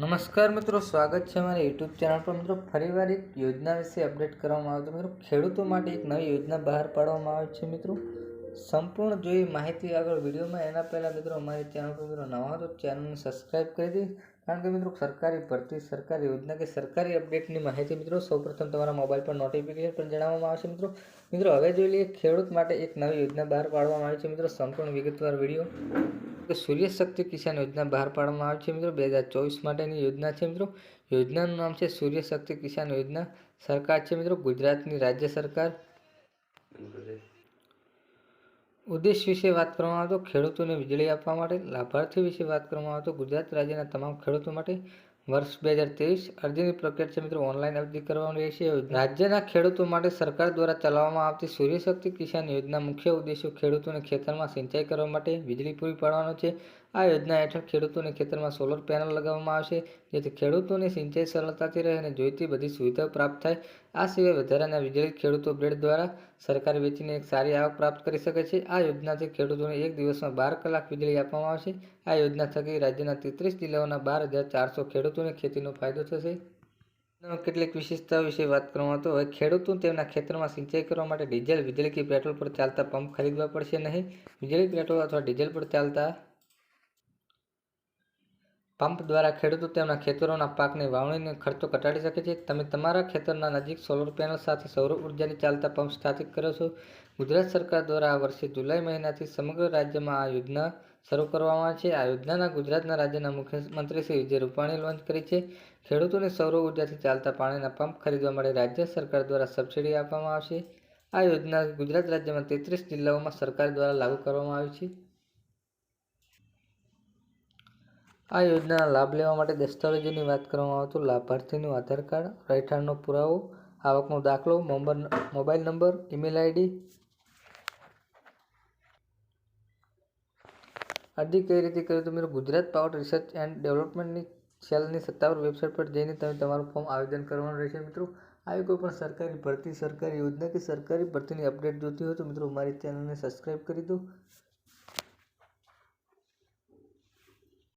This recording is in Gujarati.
નમસ્કાર મિત્રો, સ્વાગત છે અમારી યુટ્યુબ ચેનલ પર। મિત્રો ફરીવાર એક યોજના વિશે અપડેટ કરવામાં આવે તો મિત્રો ખેડૂતો માટે એક નવી યોજના બહાર પાડવામાં આવે છે। મિત્રો સંપૂર્ણ જોઈએ માહિતી આગળ વિડીયોમાં એના પહેલાં મિત્રો અમારી ચેનલ પર મિત્રો નવા તો ચેનલને સબસ્ક્રાઈબ કરી દે, કારણ કે મિત્રો સરકારી ભરતી, સરકારી યોજના કે સરકારી અપડેટની માહિતી મિત્રો સૌપ્રથમ તમારા મોબાઈલ પર નોટિફિકેશન પર જણાવવામાં આવશે। મિત્રો હવે જોઈ લઈએ ખેડૂત માટે એક નવી યોજના બહાર પાડવામાં આવી છે। મિત્રો સંપૂર્ણ વિગતવાર વિડીયો તો સૂર્ય શક્તિ કિસાન યોજના બહાર પાડવામાં આવી છે। મિત્રો 2024 માટેની યોજના છે। મિત્રો યોજનાનું નામ છે સૂર્ય શક્તિ કિસાન યોજના। સરકાર છે મિત્રો ગુજરાતની રાજ્ય સરકાર। ઉદ્દેશ વિશે વાત કરવામાં આવે તો ખેડૂતોને વીજળી આપવા માટે। લાભાર્થી વિશે વાત કરવામાં આવે તો ગુજરાત રાજ્યના તમામ ખેડૂતો માટે વર્ષ 2023 અરજીની પ્રક્રિયા છે મિત્રો ઓનલાઈન અરજી કરવાની રહેશે। રાજ્યના ખેડૂતો માટે સરકાર દ્વારા ચલાવવામાં આવતી સૂર્ય શક્તિ કિસાન યોજના મુખ્ય ઉદ્દેશો ખેડૂતોને ખેતરમાં સિંચાઈ કરવા માટે વીજળી પૂરી પાડવાનો છે। આ યોજના હેઠળ ખેડૂતોને ખેતરમાં સોલર પેનલ લગાવવામાં આવશે, જેથી ખેડૂતોની સિંચાઈ સરળતાથી રહે અને જોઈતી બધી સુવિધાઓ પ્રાપ્ત થાય। આ સિવાય વધારાના વીજળી ખેડૂતો બ્લેડ દ્વારા સરકાર વેચીને એક સારી આવક પ્રાપ્ત કરી શકે છે। આ યોજનાથી ખેડૂતોને એક દિવસમાં 12 કલાક વીજળી આપવામાં આવશે। આ યોજના થકી રાજ્યના 33 જિલ્લાઓના 12,400 ખેડૂતોને ખેતીનો ફાયદો થશે। કેટલીક વિશેષતાઓ વિશે વાત કરવામાં આવે તો હવે ખેડૂતો તેમના ખેતરમાં સિંચાઈ કરવા માટે ડીઝલ, વીજળી કે પેટ્રોલ પર ચાલતા પંપ ખરીદવા પડશે નહીં। વીજળી, પેટ્રોલ અથવા ડીઝલ પર ચાલતા પંપ દ્વારા ખેડૂતો તેમના ખેતરોના પાકની વાવણીનો ખર્ચો ઘટાડી શકે છે। તમે તમારા ખેતરના નજીક સોલર પેનલ સાથે સૌર ઉર્જાની ચાલતા પંપ સ્થાપિત કરો છો। ગુજરાત સરકાર દ્વારા આ વર્ષે જુલાઈ મહિનાથી સમગ્ર રાજ્યમાં આ યોજના શરૂ કરવામાં આવી છે। આ યોજનાના ગુજરાતના રાજ્યના મુખ્યમંત્રી શ્રી વિજય રૂપાણીએ લોન્ચ કરી છે। ખેડૂતોને સૌર ઉર્જાથી ચાલતા પાણીના પંપ ખરીદવા માટે રાજ્ય સરકાર દ્વારા સબસિડી આપવામાં આવશે। આ યોજના ગુજરાત રાજ્યમાં 33 જિલ્લાઓમાં સરકાર દ્વારા લાગુ કરવામાં આવી છે। આ યોજનાના લાભ લેવા માટે દસ્તાવેજોની વાત કરવામાં આવે તો લાભાર્થીનું આધાર કાર્ડ, રહેઠાણનો પુરાવો, આવકનો દાખલો, મોબાઈલ નંબર, ઈમેલ આઈડી। અરજી કઈ રીતે કરવી તો મિત્રો ગુજરાત પાવર રિસર્ચ એન્ડ ડેવલપમેન્ટની સેલની સત્તાવાર વેબસાઇટ પર જઈને તમે તમારું ફોર્મ આવેદન કરવાનું રહેશે। મિત્રો આવી કોઈ પણ સરકારી ભરતી, સરકારી યોજના કે સરકારી ભરતીની અપડેટ જોતી હોય તો મિત્રો મારી ચેનલને સબસ્ક્રાઈબ કરી દો।